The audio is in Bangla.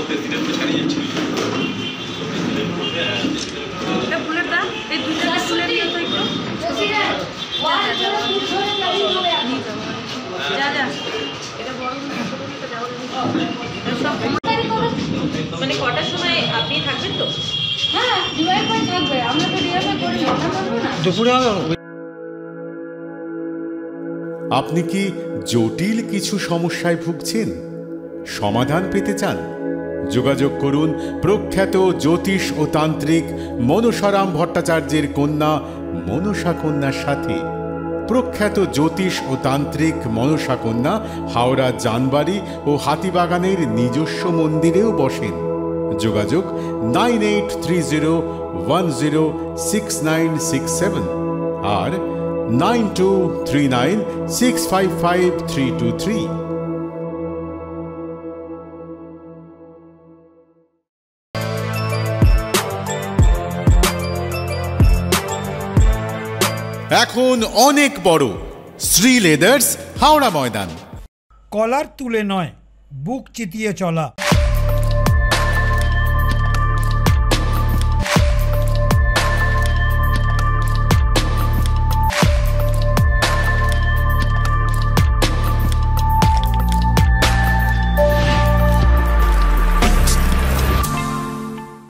প্রেসিডেন্ট ছাড়িয়ে যাচ্ছিল। এটা ফুলের দাম এই দুটো ফুলের দিয়ে তো একটু যা যা এটা বড় মানে কটার সময় আপনি থাকবেন তো? হ্যাঁ ডিভাইড করে থাকবে, আমরা তো রিহার্সাল করি না, করবো না দুপুরে হবে। আপনি কি জটিল কিছু সমস্যায় ভুগছেন, সমাধান পেতে চান? যোগাযোগ করুন প্রখ্যাত জ্যোতিষ ও তান্ত্রিক মনসারাম ভট্টাচার্যের কন্যা মনসা কন্যার সাথে। প্রখ্যাত জ্যোতিষ ও তান্ত্রিক মনসা কন্যা হাওড়া জানবাড়ি ও হাতিবাগানের নিজস্ব মন্দিরেও বসেন। যোগাযোগ 9830106967 আর 9239655323। এখন অনেক বড় শ্রী লেদার্স হাওড়া ময়দান। কলার তুলে নয়, বুক চিতিয়ে চলা।